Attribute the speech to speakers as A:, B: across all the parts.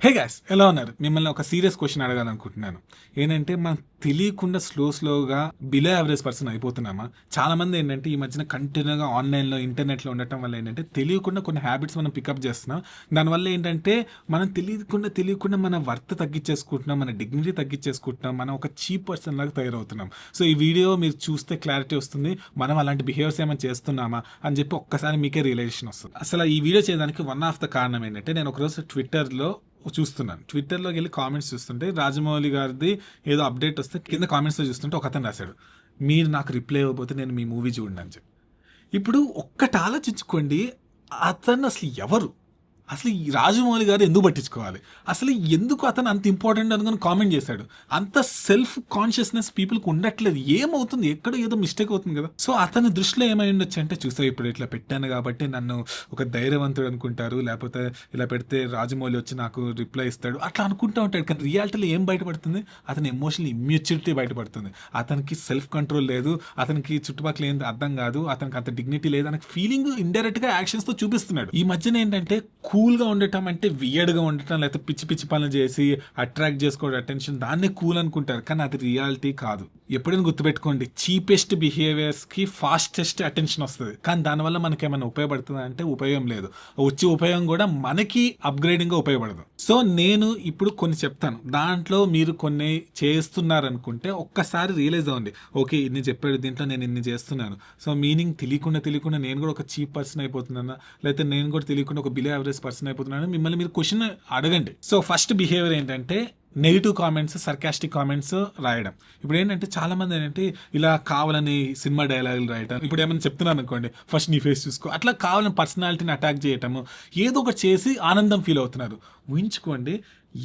A: Hey guys, ఎలా ఉన్నారు? మిమ్మల్ని ఒక సీరియస్ క్వశ్చన్ అడగాలనుకుంటున్నాను. ఏంటంటే మనం తెలియకుండా స్లోగా బిలో యావరేజ్ పర్సన్ అయిపోతున్నామా? చాలా మంది ఏంటంటే ఈ మధ్యన కంటిన్యూగా ఆన్లైన్లో ఇంటర్నెట్లో ఉండటం వల్ల ఏంటంటే తెలియకుండా కొన్ని హ్యాబిట్స్ మనం పికప్ చేస్తున్నాం. దానివల్ల ఏంటంటే మనం తెలియకుండా మన వర్త్ తగ్గించేసుకుంటున్నాం, మన డిగ్నిటీ తగ్గించేసుకుంటున్నాం, మనం ఒక చీప్ పర్సన్ లాగా తయారవుతున్నాం. సో ఈ వీడియో మీరు చూస్తే క్లారిటీ వస్తుంది, మనం అలాంటి బిహేవియర్స్ ఏమైనా చేస్తున్నామా అని చెప్పి ఒక్కసారి మీకే రియలైజేషన్ వస్తుంది. అసలు ఈ వీడియో చేయడానికి వన్ ఆఫ్ ద కారణం ఏంటంటే, నేను ఒకరోజు ట్విట్టర్లోకి వెళ్ళి కామెంట్స్ చూస్తుంటే రాజమౌళి గారిది ఏదో అప్డేట్ వస్తే కింద కామెంట్స్లో చూస్తుంటే ఒక అతను రాశాడు, మీరు నాకు రిప్లై ఇవ్వకపోతే నేను మీ మూవీ చూడండి అని చెప్పి. ఇప్పుడు ఒక్కటి ఆలోచించుకోండి, అతను అసలు ఎవరు? అసలు ఈ రాజమౌళి గారు ఎందుకు పట్టించుకోవాలి? అసలు ఎందుకు అతను అంత ఇంపార్టెంట్ అనుకుని కామెంట్ చేశాడు? అంత సెల్ఫ్ కాన్షియస్నెస్ పీపుల్కి ఉండట్లేదు. ఏమవుతుంది? ఎక్కడ ఏదో మిస్టేక్ అవుతుంది కదా. సో అతని దృష్టిలో ఏమై ఉండొచ్చు అంటే, చూసా ఇప్పుడు ఇట్లా పెట్టాను కాబట్టి నన్ను ఒక ధైర్యవంతుడు అనుకుంటారు, లేకపోతే ఇలా పెడితే రాజమౌళి వచ్చి నాకు రిప్లై ఇస్తాడు, అట్లా అనుకుంటూ ఉంటాడు. కానీ రియాలిటీలో ఏం బయటపడుతుంది? అతని ఎమోషనల్ ఇమ్యూచ్యూరిటీ బయటపడుతుంది. అతనికి సెల్ఫ్ కంట్రోల్ లేదు, అతనికి చుట్టుపక్కల ఏంది అర్థం కాదు, అతనికి అంత డిగ్నిటీ లేదు అనే ఫీలింగ్ ఇండైరెక్ట్ గా యాక్షన్స్ తో చూపిస్తున్నాడు. ఈ మధ్యన ఏంటంటే కూల్గా ఉండటం అంటే వియర్డ్గా ఉండటం, లేకపోతే పిచ్చి పనులు చేసి అట్రాక్ట్ చేసుకోవడం అటెన్షన్, దాన్నే కూల్ అనుకుంటారు. కానీ అది రియాలిటీ కాదు. ఎప్పుడైనా గుర్తుపెట్టుకోండి, చీపెస్ట్ బిహేవియర్స్కి ఫాస్టెస్ట్ అటెన్షన్ వస్తుంది. కానీ దానివల్ల మనకి ఏమైనా ఉపయోగపడుతుంది అంటే ఉపయోగం లేదు. వచ్చే ఉపయోగం కూడా మనకి అప్గ్రేడింగ్గా ఉపయోగపడదు. సో నేను ఇప్పుడు కొన్ని చెప్తాను, దాంట్లో మీరు కొన్ని చేస్తున్నారనుకుంటే ఒక్కసారి రియలైజ్ అవ్వండి, ఓకే ఇన్ని చెప్పాడు, దీంట్లో నేను ఇన్ని చేస్తున్నాను. సో మీనింగ్ తెలియకుండా నేను కూడా ఒక చీప్ పర్సన్ అయిపోతున్నానా, లేకపోతే నేను కూడా తెలియకుండా ఒక బిలో యావరేజ్ పర్సన్ అయిపోతున్నాను, మిమ్మల్ని మీరు క్వశ్చన్ అడగండి. సో ఫస్ట్ బిహేవియర్ ఏంటంటే నెగిటివ్ కామెంట్స్, సర్కాస్టిక్ కామెంట్స్ రాయడం. ఇప్పుడు ఏంటంటే చాలా మంది ఏంటంటే ఇలా కావాలని సినిమా డైలాగులు రాయటం, ఇప్పుడు ఏమైనా చెప్తున్నాను అనుకోండి, ఫస్ట్ నీ ఫేస్ చూసుకో, అట్లా కావాలని పర్సనాలిటీని అటాక్ చేయటము, ఏదో ఒకటి చేసి ఆనందం ఫీల్ అవుతున్నారు. ఊహించుకోండి,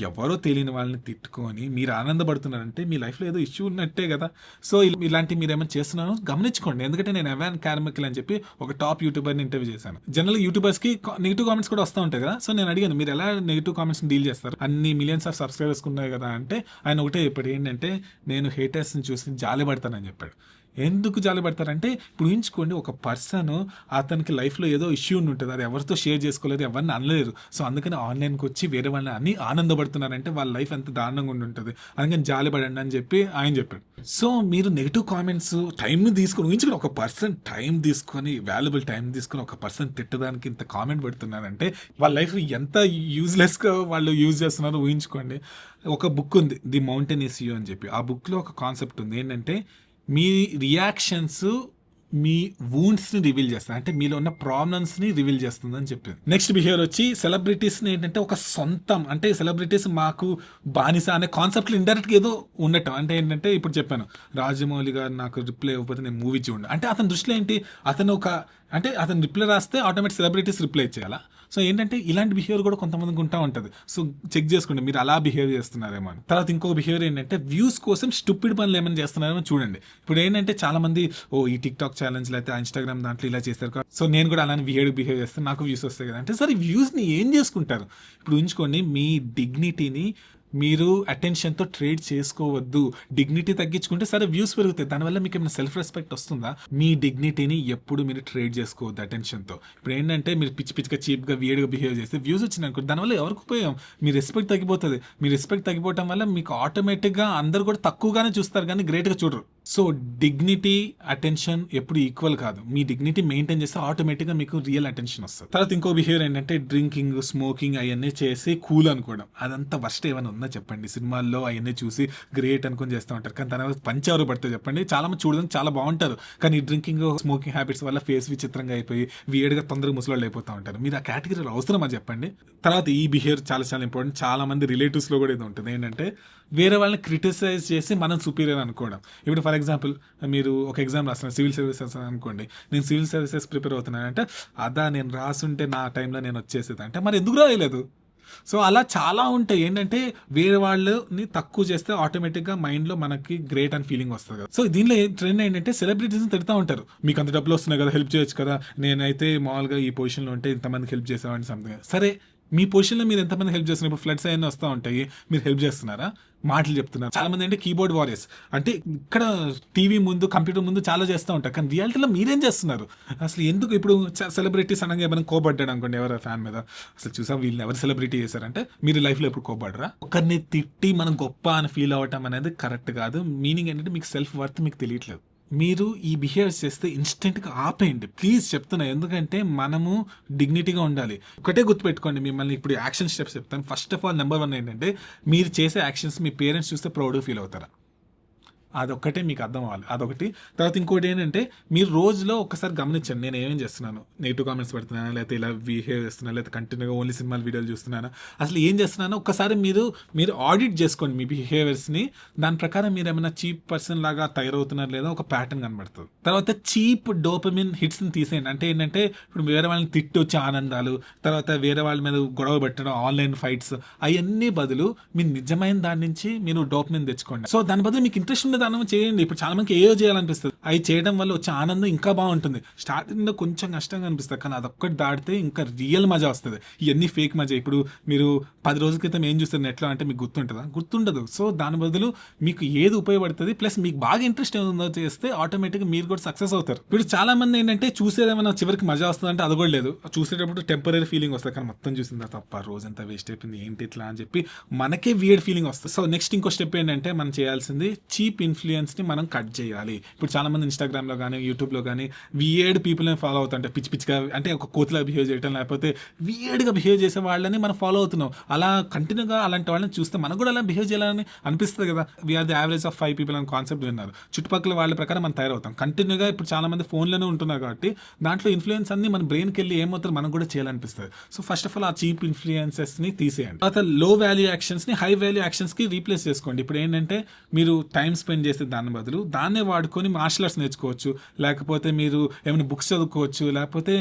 A: ఎవరో తెలియని వాళ్ళని తిట్టుకొని మీరు ఆనందపడుతున్నారంటే మీ లైఫ్లో ఏదో ఇష్యూ ఉన్నట్టే కదా. సో ఇలాంటివి మీరు ఏమైనా చేస్తున్నారో గమనించుకోండి. ఎందుకంటే నేను ఎవాన్ కార్మికల్ అని చెప్పి ఒక టాప్ యూట్యూబర్ని ఇంటర్వ్యూ చేశాను. జనరల్ యూట్యూబర్స్కి నెగిటివ్ కామెంట్స్ కూడా వస్తూ ఉంటాయి కదా. సో నేను అడిగాను, మీరు ఎలా నెగిటివ్ కామెంట్స్ని డీల్ చేస్తారు, అన్ని మిలియన్స్ ఆఫ్ సబ్స్క్రైబర్స్ ఉన్నాయి కదా అంటే, ఆయన ఒకటే చెప్పాడు, ఏంటంటే నేను హేటర్స్ని చూసి జాలి పడతానని చెప్పాడు. ఎందుకు జాలి పడతారంటే, ఇప్పుడు ఊహించుకోండి, ఒక పర్సన్ అతనికి లైఫ్లో ఏదో ఇష్యూ ఉంటుంది, అది ఎవరితో షేర్ చేసుకోలేదు, ఎవరిని అనలేరు. సో అందుకని ఆన్లైన్కి వచ్చి వేరే వాళ్ళని అన్ని ఆనందపడుతున్నారంటే వాళ్ళ లైఫ్ ఎంత దారుణంగా ఉంటుంటుంది, అందుకని జాలి పడండి అని చెప్పి ఆయన చెప్పాడు. సో మీరు నెగిటివ్ కామెంట్స్ టైంని తీసుకొని, ఊహించుకుని ఒక పర్సన్ టైం తీసుకొని, వాల్యుబుల్ టైం తీసుకొని ఒక పర్సన్ తిట్టడానికి ఇంత కామెంట్ పెడుతున్నారంటే వాళ్ళ లైఫ్ ఎంత యూజ్లెస్గా వాళ్ళు యూజ్ చేస్తున్నారో ఊహించుకోండి. ఒక బుక్ ఉంది, ది మౌంటైన్ ఈస్ యూ అని చెప్పి. ఆ బుక్లో ఒక కాన్సెప్ట్ ఉంది, ఏంటంటే మీ రియాక్షన్స్ మీ వూండ్స్ని రివీల్ చేస్తుంది, అంటే మీలో ఉన్న ప్రాబ్లమ్స్ని రివీల్ చేస్తుంది అని చెప్పింది. నెక్స్ట్ బిహేవియర్ వచ్చి సెలబ్రిటీస్ని ఏంటంటే ఒక సొంతం, అంటే సెలబ్రిటీస్ మాకు బానిస అనే కాన్సెప్ట్లో ఇండైరెక్ట్గా ఏదో ఉండటం. అంటే ఏంటంటే ఇప్పుడు చెప్పాను, రాజమౌళి గారు నాకు రిప్లై ఇవ్వకపోతే నేను మూవీ చూడండి అంటే, అతని దృష్టిలో ఏంటి, అతను రిప్లై రాస్తే ఆటోమేటిక్ సెలబ్రిటీస్ రిప్లై చేయాలా? సో ఏంటంటే ఇలాంటి బిహేవియర్ కూడా కొంతమందికి ఉంటా ఉంటుంది. సో చెక్ చేసుకోండి మీరు అలా బిహేవ్ చేస్తున్నారేమో అని. తర్వాత ఇంకొక బిహేవియర్ ఏంటంటే, వ్యూస్ కోసం స్టూపిడ్ పనులు ఏమైనా చేస్తున్నారేమో చూడండి. ఇప్పుడు ఏంటంటే చాలా మంది ఈ టిక్ టాక్ ఛాలెంజ్ అయితే ఇన్స్టాగ్రామ్ దాంట్లో ఇలా చేస్తారు, సో నేను కూడా అలానే బిహేవ్ చేస్తాను, నాకు వ్యూస్ వస్తాయి కదా అంటే, సరే వ్యూస్ని ఏం చేసుకుంటారు? ఇప్పుడు ఉంచుకోండి, మీ డిగ్నిటీని మీరు అటెన్షన్తో ట్రేడ్ చేసుకోవద్దు. డిగ్నిటీ తగ్గించుకుంటే సరే వ్యూస్ పెరుగుతాయి, దానివల్ల మీకు ఏమైనా సెల్ఫ్ రెస్పెక్ట్ వస్తుందా? మీ డిగ్నిటీని ఎప్పుడు మీరు ట్రేడ్ చేసుకోవద్దు అటెన్షన్తో. ఇప్పుడు ఏంటంటే మీరు పిచ్చిగా చీప్గా వియర్డ్గా బిహేవ్ చేస్తే వ్యూస్ వచ్చినాయి అనుకో, దానివల్ల ఎవరికి ఉపయోగం? మీ రెస్పెక్ట్ తగ్గిపోతుంది. మీ రెస్పెక్ట్ తగ్గిపోవటం వల్ల మీకు ఆటోమేటిక్గా అందరు కూడా తక్కువగానే చూస్తారు కానీ గ్రేట్గా చూడరు. సో డిగ్నిటీ, అటెన్షన్ ఎప్పుడు ఈక్వల్ కాదు. మీ డిగ్నిటీ మెయింటైన్ చేస్తే ఆటోమేటిక్గా మీకు రియల్ అటెన్షన్ వస్తుంది. తర్వాత ఇంకో బిహేవియర్ ఏంటంటే డ్రింకింగ్, స్మోకింగ్ అవన్నీ చేసి కూల్ అనుకోవడం. అదంతా వర్స్ట్ ఏమైనా ఉందా చెప్పండి? సినిమాల్లో అవన్నీ చూసి గ్రేట్ అనుకుని చేస్తూ ఉంటారు, కానీ తర్వాత పంచెవరు పడితే చెప్పండి, చాలా మంది చూడడానికి చాలా బాగుంటారు, కానీ డ్రింకింగ్, స్మోకింగ్ హ్యాబిట్స్ వల్ల ఫేస్ విచిత్రంగా అయిపోయి వియర్డ్గా తొందరగా ముసలోళ్ళు అయిపోతూ ఉంటారు. మీరు ఆ కేటగిరీలో అవసరమా చెప్పండి? తర్వాత ఈ బిహేవియర్ చాలా ఇంపార్టెంట్. చాలా మంది రిలేటివ్స్లో కూడా ఇది ఉంటుంది, ఏంటంటే వేరే వాళ్ళని క్రిటిసైజ్ చేసి మనం సుపీరియర్ అనుకోవడం. ఇప్పుడు ఫర్ ఎగ్జాంపుల్ మీరు ఒక ఎగ్జామ్ రాస్తున్నాను, సివిల్ సర్వీసెస్ అనుకోండి, నేను సివిల్ సర్వీసెస్ ప్రిపేర్ అవుతున్నాను అంటే, నేను రాసుంటే నా టైంలో నేను వచ్చేసేది అంటే, మరి ఎందుకు రాయలేదు? సో అలా చాలా ఉంటాయి. ఏంటంటే వేరే వాళ్ళని తక్కువ చేస్తే ఆటోమేటిక్గా మైండ్లో మనకి గ్రేట్ అని ఫీలింగ్ వస్తుంది కదా. సో దీనిలో ట్రెండ్ ఏంటంటే సెలబ్రిటీస్ని తిడతా ఉంటారు, మీకు అంత డబ్బులు వస్తున్నాయి కదా, హెల్ప్ చేయొచ్చు కదా, నేనైతే మామూలుగా ఈ పొజిషన్లో ఉంటే ఇంతమందికి హెల్ప్ చేసేవాడిని సంథింగ్. సరే మీ పొజిషన్లో మీరు ఎంతమంది హెల్ప్ చేస్తున్నారు? ఇప్పుడు ఫ్లడ్స్ అయినా వస్తూ ఉంటాయి, మీరు హెల్ప్ చేస్తున్నారా? మాటలు చెప్తున్నారు. చాలా మంది అంటే కీబోర్డ్ వారియర్స్, అంటే ఇక్కడ టీవీ ముందు కంప్యూటర్ ముందు చాలా చేస్తూ ఉంటారు, కానీ రియాలిటీలో మీరేం చేస్తున్నారు? అసలు ఎందుకు ఇప్పుడు సెలబ్రిటీస్ అనగా ఏమైనా కోపడ్డాడు అనుకోండి ఎవరో ఫ్యాన్ మీద, అసలు చూసా వీళ్ళు ఎవరు సెలబ్రిటీ చేశారంటే మీరు లైఫ్లో ఎప్పుడు కోపడ్డరా? ఒకరిని తిట్టి మనం గొప్ప అని ఫీల్ అవ్వటం అనేది కరెక్ట్ కాదు. మీనింగ్ ఏంటంటే మీకు సెల్ఫ్ వర్త్ మీకు తెలియట్లేదు. మీరు ఈ బిహేవియర్స్ చేస్తే ఇన్స్టెంట్గా ఆపేయండి ప్లీజ్, చెప్తున్నా. ఎందుకంటే మనము డిగ్నిటీగా ఉండాలి. ఒకటే గుర్తుపెట్టుకోండి, మిమ్మల్ని ఇప్పుడు యాక్షన్ స్టెప్స్ చెప్తాను. ఫస్ట్ ఆఫ్ ఆల్ నెంబర్ 1 ఏంటంటే, మీరు చేసే యాక్షన్స్ మీ పేరెంట్స్ చూస్తే ప్రౌడ్గా ఫీల్ అవుతారా? అదొక్కటే మీకు అర్థం అవ్వాలి, అదొకటి. తర్వాత ఇంకోటి ఏంటంటే, మీరు రోజులో ఒక్కసారి గమనించండి, నేను ఏమేం చేస్తున్నాను. నెగిటివ్ కామెంట్స్ పెడుతున్నాను, లేకపోతే ఇలా బిహేవ్ చేస్తున్నాను, లేకపోతే కంటిన్యూగా ఓన్లీ సినిమాలు వీడియోలు చూస్తున్నాను, అసలు ఏం చేస్తున్నానో ఒక్కసారి మీరు ఆడిట్ చేసుకోండి మీ బిహేవియర్స్ని. దాని ప్రకారం మీరు ఏమైనా చీప్ పర్సన్ లాగా తయారవుతున్నారు లేదా ఒక ప్యాటర్న్ కనబడుతుంది. తర్వాత చీప్ డోపమిన్ హిట్స్ని తీసేయండి. అంటే ఏంటంటే, ఇప్పుడు వేరే వాళ్ళని తిట్టి వచ్చే ఆనందాలు, తర్వాత వేరే వాళ్ళ మీద గొడవ పెట్టడం, ఆన్లైన్ ఫైట్స్, అవన్నీ బదులు మీరు నిజమైన దాని నుంచి మీరు డోపమిన్ తెచ్చుకోండి. సో దాని బదులు మీకు ఇంట్రెస్ట్ ఉండదు దానం చేయండి. ఇప్పుడు చాలా మందికి ఏదో చేయాలనిపిస్తుంది, అవి చేయడం వల్ల వచ్చే ఆనందం ఇంకా బాగుంటుంది. స్టార్టింగ్లో కొంచెం కష్టంగా అనిపిస్తుంది, కానీ అదొక్కటి దాటితే ఇంకా రియల్ మజా వస్తుంది. ఇవన్నీ ఫేక్ మజా. ఇప్పుడు మీరు 10 రోజుల క్రితం ఏం చూస్తారు నెట్లో అంటే మీకు గుర్తుంటుందా? గుర్తుండదు. సో దాని బదులు మీకు ఏది ఉపయోగపడుతుంది, ప్లస్ మీకు బాగా ఇంట్రెస్ట్ ఏముందో చేస్తే ఆటోమేటిక్గా మీరు కూడా సక్సెస్ అవుతారు. ఇప్పుడు చాలా మంది ఏంటంటే చూసేదేమైనా చివరికి మజా వస్తుంది అంటే అది కూడా లేదు. చూసేటప్పుడు టెంపరీ ఫీలింగ్ వస్తుంది, కానీ మొత్తం చూసిందా తప్ప రోజంతా వేస్ట్ అయిపోయింది ఏంటి ఇట్లా అని చెప్పి మనకే వియర్డ్ ఫీలింగ్ వస్తుంది. సో నెక్స్ట్ ఇంకో స్టెప్ ఏంటంటే, మనం చేయాల్సింది చీప్ ఇన్ఫ్లుయెన్స్ని మనం కట్ చేయాలి. ఇప్పుడు చాలా మంది ఇన్స్టాగ్రామ్లో కానీ యూట్యూబ్లో కానీ వియర్డ్ పీపుల్ని ఫాలో అవుతుంటే, పిచ్చి పిచ్చిగా అంటే ఒక కోతిలా బిహేవ్ చేయటం, లేకపోతే వియర్డ్గా బిహేవ్ చేసే వాళ్ళని మనం ఫాలో అవుతున్నాం. అలా కంటిన్యూగా అలాంటి వాళ్ళని చూస్తే మనకు కూడా అలా బిహేవ్ చేయాలని అనిపిస్తుంది కదా. We are the average of 5 people అని కాన్సెప్ట్ విన్నారు. చుట్టుపక్కల వాళ్ళ ప్రకారం మనం తయారవుతాం. కంటిన్యూగా ఇప్పుడు చాలా మంది ఫోన్లోనే ఉంటున్నారు కాబట్టి దాంట్లో ఇన్ఫ్లుయెన్స్ అన్ని మన బ్రెయిన్కి వెళ్ళి ఏమవుతారు మనం కూడా చేయాలనిపిస్తుంది. సో ఫస్ట్ ఆఫ్ ఆల్ ఆ చీప్ ఇన్ఫ్లుయెన్సెస్ని తీసేయండి. తర్వాత లో వాల్యూ యాక్షన్స్ని హై వాల్యూ యాక్షన్స్కి రీప్లేస్ చేసుకోండి. ఇప్పుడు ఏంటంటే, మీరు టైం స్పెండ్ చేసే దాని బదులు దాన్నే వాడుకొని మార్షల్ ఆర్ట్స్ నేర్చుకోవచ్చు, లేకపోతే మీరు ఏమైనా బుక్స్ చదువుకోవచ్చు, లేకపోతే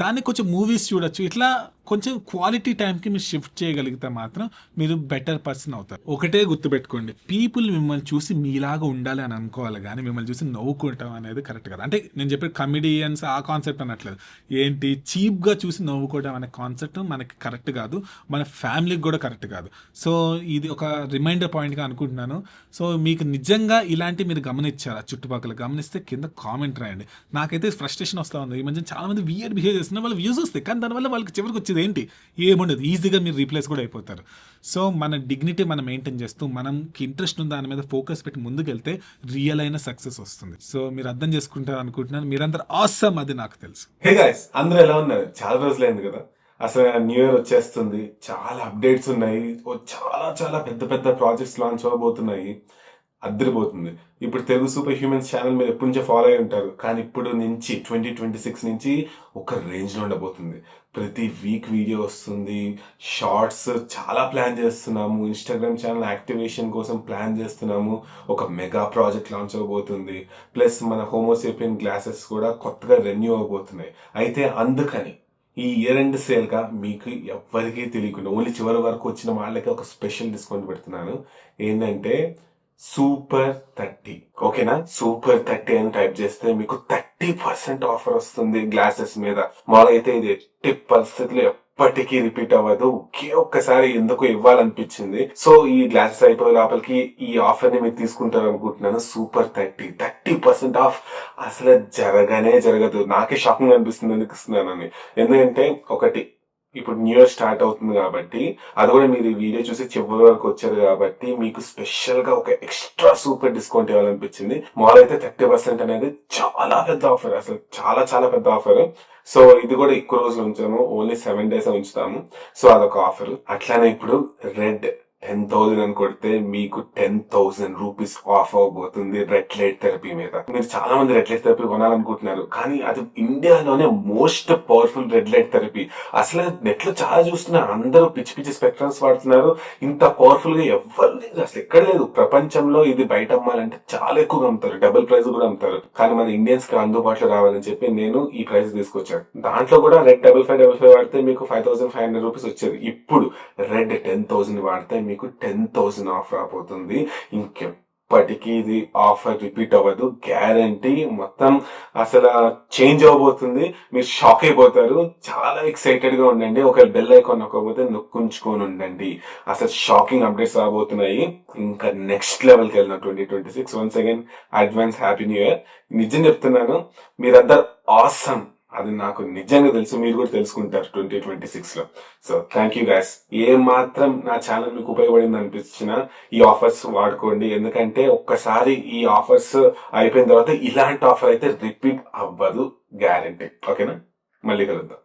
A: దాన్ని కొంచెం మూవీస్ చూడొచ్చు. ఇట్లా కొంచెం క్వాలిటీ టైంకి మీరు షిఫ్ట్ చేయగలిగితే మాత్రం మీరు బెటర్ పర్సన్ అవుతారు. ఒకటే గుర్తుపెట్టుకోండి, పీపుల్ మిమ్మల్ని చూసి మీలాగా ఉండాలి అని అనుకోవాలి, కానీ మిమ్మల్ని చూసి నవ్వుకుంటాం అనేది కరెక్ట్ కదా. అంటే నేను చెప్పే కమెడియన్స్ ఆ కాన్సెప్ట్ అనట్లేదు, ఏంటి చీప్గా చూసి నవ్వుకోవడం అనే కాన్సెప్ట్ మనకి కరెక్ట్ కాదు, మన ఫ్యామిలీకి కూడా కరెక్ట్ కాదు. సో ఇది ఒక రిమైండర్ పాయింట్గా అనుకుంటున్నాను. సో మీకు నిజంగా ఇలాంటి మీరు గమనించారా? చుట్టుపక్కల గమనిస్తే కింద కామెంట్ రాయండి. నాకైతే ఫ్రస్ట్రేషన్ వస్తూ ఉంది. ఈ మధ్య చాలా మంది వియర్డ్ బిహేవ్ చేస్తున్నారు, వాళ్ళు వ్యూస్ వస్తాయి, కానీ దానివల్ల వాళ్ళకి చివరికి వచ్చేది ఏంటి? ఏముండదు, ఈజీగా మీరు రీప్లేస్ కూడా అయిపోతారు. సో మన డిగ్నిటీ మనం మెయింటైన్ చేస్తూ మనకి ఇంట్రెస్ట్ ఉన్న దాని మీద ఫోకస్ పెట్టి ముందుకెళ్తే రియల్ అయిన సక్సెస్ వస్తుంది. సో మీరు అర్థం చేసుకుంటారు అనుకుంటున్నాను. మీరందరూ ఆసమ్, అది నాకు తెలుసు.
B: హే గైస్, అందరూ ఎలా ఉన్నారు? చాలా రోజులైంది కదా. అసలు న్యూ ఇయర్ వచ్చేస్తుంది, చాలా అప్డేట్స్ ఉన్నాయి, చాలా చాలా పెద్ద పెద్ద ప్రాజెక్ట్స్ లాంచ్ అవ్వబోతున్నాయి, అద్దరిపోతుంది. ఇప్పుడు తెలుగు సూపర్ హ్యూమన్స్ ఛానల్ మీరు ఎప్పటి నుంచో ఫాలో అయి ఉంటారు, కానీ ఇప్పుడు నుంచి 2026 నుంచి ఒక రేంజ్లో ఉండబోతుంది. ప్రతి వీక్ వీడియో వస్తుంది, షార్ట్స్ చాలా ప్లాన్ చేస్తున్నాము, ఇన్స్టాగ్రామ్ ఛానల్ యాక్టివేషన్ కోసం ప్లాన్ చేస్తున్నాము, ఒక మెగా ప్రాజెక్ట్ లాంచ్ అవబోతుంది, ప్లస్ మన హోమోసేపియన్ గ్లాసెస్ కూడా కొత్తగా రెన్యూ అవబోతున్నాయి. అయితే అందుకని ఈ ఇయర్ ఎండ్ సేల్గా మీకు ఎవ్వరికీ తెలియకుండా ఓన్లీ చివరి వరకు వచ్చిన వాళ్ళకి ఒక స్పెషల్ డిస్కౌంట్ పెడుతున్నాను. ఏంటంటే సూపర్ 30, ఓకేనా? సూపర్ 30 అని టైప్ చేస్తే మీకు 30% ఆఫర్ వస్తుంది గ్లాసెస్ మీద. మాకైతే ఇది ఎట్టి పరిస్థితుల్లో ఎప్పటికీ రిపీట్ అవ్వదు, ఒకే ఒక్కసారి ఎందుకు ఇవ్వాలనిపించింది. సో ఈ గ్లాసెస్ అయిపోయే లోపలికి ఈ ఆఫర్ ని మీరు తీసుకుంటారు అనుకుంటున్నాను. సూపర్ 30% ఆఫ్ అసలు జరగదు. నాకే షాకింగ్ అనిపిస్తుంది ఎందుకు ఇస్తున్నానని. ఎందుకంటే ఒకటి, ఇప్పుడు న్యూ ఇయర్ స్టార్ట్ అవుతుంది కాబట్టి, అది కూడా మీరు ఈ వీడియో చూసి చివరి వరకు వచ్చారు కాబట్టి మీకు స్పెషల్ గా ఒక ఎక్స్ట్రా సూపర్ డిస్కౌంట్ ఇవ్వాలనిపించింది. మాకైతే 30% అనేది చాలా పెద్ద ఆఫర్, అసలు చాలా చాలా పెద్ద ఆఫర్. సో ఇది కూడా ఎక్కువ రోజులు ఉంచాము, ఓన్లీ 7 days ఉంచుతాము. సో అదొక ఆఫర్. అట్లానే ఇప్పుడు రెడ్ 10,000 అని కొడితే మీకు 10,000 రూపీస్ ఆఫ్ అవబోతుంది రెడ్ లైట్ థెరపీ మీద. మీరు చాలా మంది రెడ్ లైట్ థెరపీ కొనాలనుకుంటున్నారు, కానీ అది ఇండియాలోనే most powerful red light therapy. అసలు నెట్ లో చాలా చూస్తున్నారు, అందరూ పిచ్చి పిచ్చి స్పెక్ట్రమ్స్ వాడుతున్నారు. ఇంత పవర్ఫుల్ గా ఎవ్వరు లేదు, అసలు ఎక్కడ లేదు ప్రపంచంలో. ఇది బయట అమ్మాలంటే చాలా ఎక్కువగా అమ్ముతారు, డబుల్ ప్రైస్ కూడా అమ్ముతారు. కానీ మన ఇండియన్స్ కి అందుబాటులో రావాలని చెప్పి నేను ఈ ప్రైస్ తీసుకొచ్చాను. దాంట్లో కూడా రెడ్ 5555 వాడితే మీకు 5,500 రూపీస్ వచ్చేది. ఇప్పుడు రెడ్ 10,000 వాడితే మీకు 10,000 ఆఫ్ రాబోతుంది. ఎప్పటికీ ఇది ఆఫర్ రిపీట్ అవ్వదు, గ్యారంటీ. మొత్తం అసలు చేంజ్ అవ్వబోతుంది, మీరు షాక్ అయిపోతారు. చాలా ఎక్సైటెడ్ గా ఉండండి. ఒక బెల్ ఐకాన్ నొక్కకపోతే నొక్కుంచుకొని ఉండండి. అసలు షాకింగ్ అప్డేట్స్ రాబోతున్నాయి. ఇంకా నెక్స్ట్ లెవెల్కి వెళ్దాం 2026. Once again advance happy new year. నిజం చెప్తున్నాను, మీరందరూ ఆసమ్, అది నాకు నిజంగా తెలుసు, మీరు కూడా తెలుసుకుంటారు 2026 లో. So thank you guys. ఏ మాత్రం నా ఛానల్ మీకు ఉపయోగపడింది అనిపించిన ఈ ఆఫర్స్ వాడుకోండి. ఎందుకంటే ఒక్కసారి ఈ ఆఫర్స్ అయిపోయిన తర్వాత ఇలాంటి ఆఫర్ అయితే రిపీట్ అవ్వదు, గ్యారంటీ. ఓకేనా? మళ్ళీ కలుద్దాం.